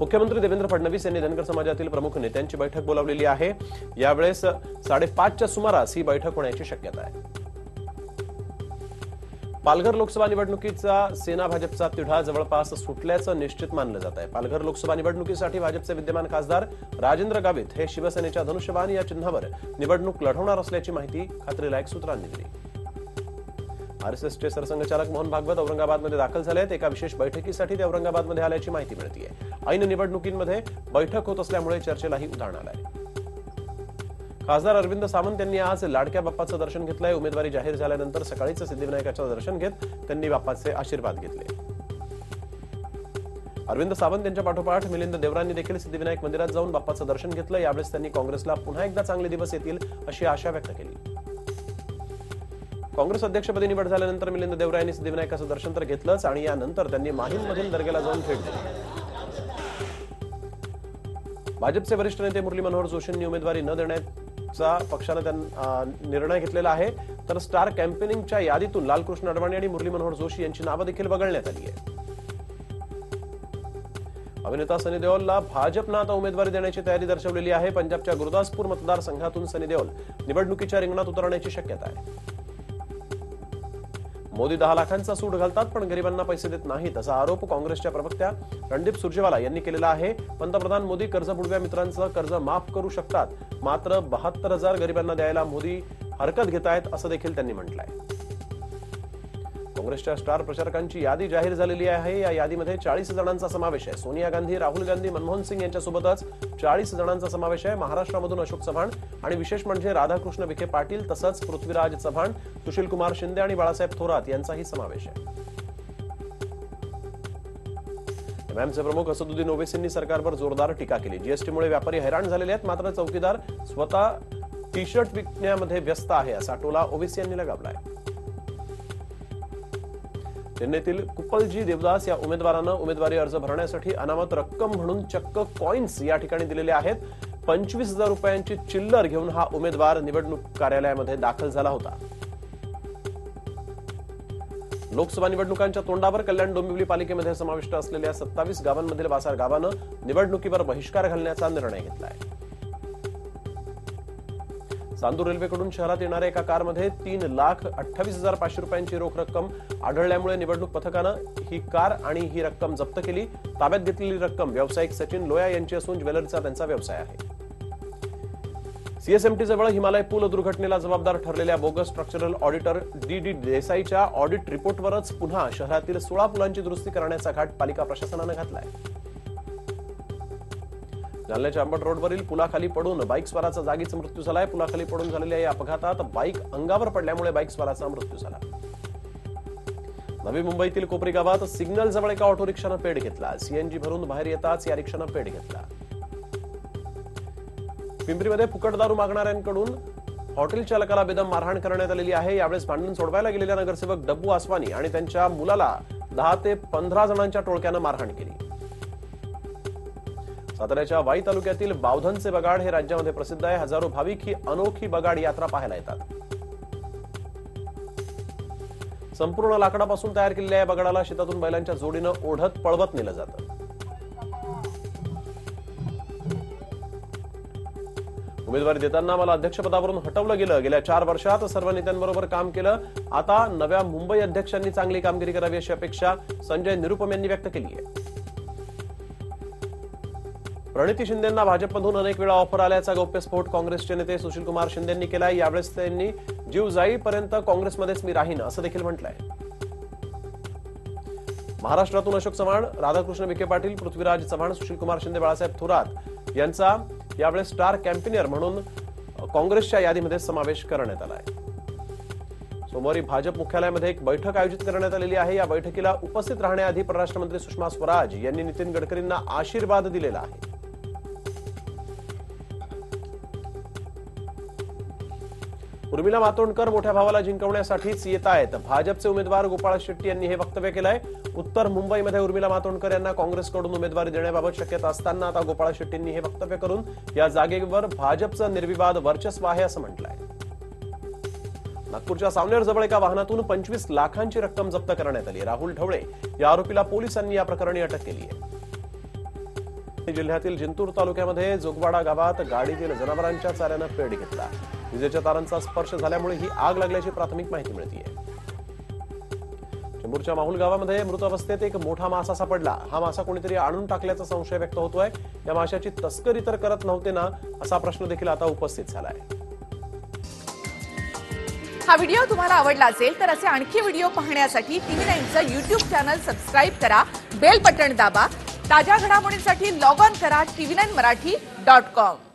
मुख्यमंत्री देवेंद्र फडणवीस यांनी धनगर समाजातील प्रमुख नेत्यांची बैठक बोलावलेली आहे। यावेळेस 5:30च्या सुमारास ही बैठक होण्याची शक्यता आहे। पालघर लोकसभा निवडणुकीचा सेना भाजपचा तिढा जवळपास सुटल्याचं निश्चित मानलं जात आहे। पालघर लोकसभा निवडणुकीसाठी भाजपचे विद्यमान खासदार राजेंद्र गावित हे शिवसेनेच्या धनुष्यबाण या चिन्हावर निवडणूक लढवणार असल्याची माहिती खात्रीलायक सूत्रांनी दिली। आरएसएसचे सरसंघचालक मोहन भागवत औरंगाबादमध्ये दाखल झाले आहेत। एका विशेष बैठकीसाठी ते औरंगाबादमध्ये आल्याची माहिती मिळते। ऐन निवडणुकींमध्ये बैठक होत असल्यामुळे चर्चेलाही उधाण आलंय। खासदार अरविंद सावंत यांनी आज लाडक्या बाप्पाचं दर्शन घेतलंय। उमेदवारी जाहीर झाल्यानंतर सकाळीच सिद्धिविनायकाचं दर्शन घेत त्यांनी बाप्पाचे आशीर्वाद घेतले। अरविंद सावंत यांच्या पाठोपाठ मिलिंद देवरांनी देखील सिद्धिविनायक मंदिरात जाऊन बाप्पाचं दर्शन घेतलं। यावेळेस त्यांनी काँग्रेसला पुन्हा एकदा चांगले दिवस येतील अशी आशा व्यक्त केली। काँग्रेस अध्यक्षपदी निवड झाल्यानंतर मिलिंद देवरा यांनी सिद्धिविनायकाचं दर्शन तर घेतलंच आणि यानंतर त्यांनी माहीममधील दर्ग्याला जाऊन भेट दिली। भाजपचे वरिष्ठ नेते मुरली मनोहर जोशींनी उमेदवारी न देण्याचा पक्षाने निर्णय घेतलेला आहे। तर स्टार कॅम्पेनिंगच्या यादीतून लालकृष्ण अडवाणी आणि मुरली मनोहर जोशी यांची नावं देखील वगळण्यात आली आहे। अभिनेता सनी देओलला भाजपनं आता उमेदवारी देण्याची तयारी दर्शवलेली आहे। पंजाबच्या गुरदासपूर मतदारसंघातून सनी देओल निवडणुकीच्या रिंगणात उतरण्याची शक्यता आहे। मोदी 10 लाखांचा सूट घालतात पण गरिबांना पैसे देत नाहीत असा आरोप काँग्रेसच्या प्रवक्त्या रणदीप सुरजेवाला यांनी केलेला आहे। पंतप्रधान मोदी कर्जबुडव्या मित्रांचं कर्ज माफ करू शकतात, मात्र 72,000 गरिबांना द्यायला मोदी हरकत घेतायत असं देखील त्यांनी म्हटलंय। काँग्रेसच्या स्टार प्रचारकांची यादी जाहीर झालेली आहे। या यादीमध्ये 40 जणांचा समावेश आहे। सोनिया गांधी, राहुल गांधी, मनमोहन सिंग यांच्यासोबतच 40 जणांचा समावेश आहे। महाराष्ट्रामधून अशोक चव्हाण आणि विशेष म्हणजे राधाकृष्ण विखे पाटील तसंच पृथ्वीराज चव्हाण, सुशीलकुमार शिंदे आणि बाळासाहेब थोरात यांचाही समावेश आहे। एमआयएमचे प्रमुख असदुद्दीन ओवैसींनी सरकारवर जोरदार टीका केली। जीएसटीमुळे व्यापारी हैराण झालेले आहेत, मात्र चौकीदार स्वतः टी शर्ट विकण्यामध्ये व्यस्त आहे असा टोला ओवैसी यांनी लगावलाय। चेन्नईतील कुप्पलजी देवदास या उमेदवारानं उमेदवारी अर्ज भरण्यासाठी अनामत रक्कम म्हणून चक्क कॉइन्स या ठिकाणी दिलेले आहेत। 25,000 रुपयांची चिल्लर घेऊन हा उमेदवार निवडणूक कार्यालयामध्ये दाखल झाला होता। लोकसभा निवडणुकांच्या तोंडावर कल्याण डोंबिवली पालिकेमध्ये समाविष्ट असलेल्या 27 गावांमधील वासार गावानं निवडणुकीवर बहिष्कार घालण्याचा निर्णय घेतलाय। चांदूर रेल्वेकडून शहरात येणाऱ्या एका कारमध्ये 3,28,500 रुपयांची रोख रक्कम आढळल्यामुळे निवडणूक पथकानं ही कार आणि ही रक्कम जप्त केली। ताब्यात घेतलेली रक्कम व्यावसायिक सचिन लोया यांची असून ज्वेलरीचा त्यांचा व्यवसाय आहे। सीएसएमटी जवळ हिमालय पूल दुर्घटनेला जबाबदार ठरलेल्या बोगस स्ट्रक्चरल ऑडिटर डी देसाईच्या ऑडिट रिपोर्टवरच पुन्हा शहरातील 16 पुलांची दुरुस्ती करण्याचा घाट पालिका प्रशासनानं घातलाय। जालन्याच्या अंबड रोडवरील पुलाखाली पडून बाईक स्वाराचा जागीच मृत्यू झालाय। पुलाखाली पडून झालेल्या या अपघातात बाईक अंगावर पडल्यामुळे बाईक स्वाराचा मृत्यू झाला। नवी मुंबईतील कोपरी गावात सिग्नल जवळ एका ऑटो रिक्षानं पेट घेतला। सीएनजी भरून बाहेर येताच या रिक्षानं पेट घेतला। पिंपरीमध्ये फुकट दारू मागणाऱ्यांकडून हॉटेल चालकाला बेदम मारहाण करण्यात आलेली आहे। यावेळेस भांडण सोडवायला गेलेल्या नगरसेवक डब्बू आसवानी आणि त्यांच्या मुलाला 10 ते 15 जणांच्या टोळक्यानं मारहाण केली। साताऱ्याच्या वाई तालुक्यातील बावधनचे बगाड हे राज्यामध्ये प्रसिद्ध आहे। हजारो भाविक ही अनोखी बगाड यात्रा पाहायला येतात। संपूर्ण लाकडापासून तयार केलेल्या या बगाडाला शेतातून बैलांच्या जोडीनं ओढत पळवत नेलं जातं। उमेदवारी देताना मला अध्यक्षपदावरून हटवलं गेलं। गेल्या 4 वर्षात सर्व नेत्यांबरोबर काम केलं। आता नव्या मुंबई अध्यक्षांनी चांगली कामगिरी करावी अशी अपेक्षा संजय निरुपम यांनी व्यक्त केली आहे। प्रणिती शिंदेंना भाजपमधून अनेक वेळा ऑफर आल्याचा गौप्यस्फोट काँग्रेसचे नेते सुशीलकुमार शिंदेंनी केलाय। यावेळेस त्यांनी जीव जाईपर्यंत काँग्रेसमध्येच मी राहीन असं देखील म्हटलंय। महाराष्ट्रातून अशोक चव्हाण, राधाकृष्ण विखे पाटील, पृथ्वीराज चव्हाण, सुशीलकुमार शिंदे, बाळासाहेब थोरात यांचा यावेळेस स्टार कॅम्पेनियर म्हणून काँग्रेसच्या यादीमध्ये समावेश करण्यात आलाय। सोमवारी भाजप मुख्यालयामध्ये एक बैठक आयोजित करण्यात आलेली आहे। या बैठकीला उपस्थित राहण्याआधी परराष्ट्र मंत्री सुषमा स्वराज यांनी नितीन गडकरींना आशीर्वाद दिलेला आहे। उर्मिला मातोंडकर मोठ्या भावाला जिंकवण्यासाठीच येत आहेत। भाजपचे उमेदवार गोपाळ शेट्टी यांनी हे वक्तव्य केलंय। उत्तर मुंबईमध्ये उर्मिला मातोंडकर यांना काँग्रेसकडून उमेदवारी देण्याबाबत शक्यता असताना आता गोपाळ शेट्टींनी हे वक्तव्य करून या जागेवर भाजपचं निर्विवाद वर्चस्व आहे असं म्हटलंय। नागपूरच्या सावनेर जवळ एका वाहनातून 25 लाखांची रक्कम जप्त करण्यात आली। राहुल ढवळे या आरोपीला पोलिसांनी या प्रकरणी अटक केली आहे। परभणी जिल्ह्यातील जिंतूर तालुक्यामध्ये जोगवाडा गावात गाडीतील जनावरांच्या चाऱ्यानं पेट घेतला. विजेच्या तारांचा स्पर्श झाल्यामुळे ही आग लागल्याची प्राथमिक माहिती मिळतेय. चेंबूरच्या माहुल गावामध्ये मृत अवस्थेत एक मोठा मासा सापडला. हा मासा कोणीतरी आणून टाकल्याचा संशय व्यक्त होतोय. या माशाची तस्करी तर करत नव्हते ना, असा प्रश्न देखील आता उपस्थित झालाय. हा व्हिडिओ तुम्हाला आवडला असेल तर असे आणखी व्हिडिओ पाहण्यासाठी TV9चं YouTube चॅनल सबस्क्राइब करा, बेल बटन दाबा. ताज्या घडामोडींसाठी लॉग ऑन करा tv9marathi.com.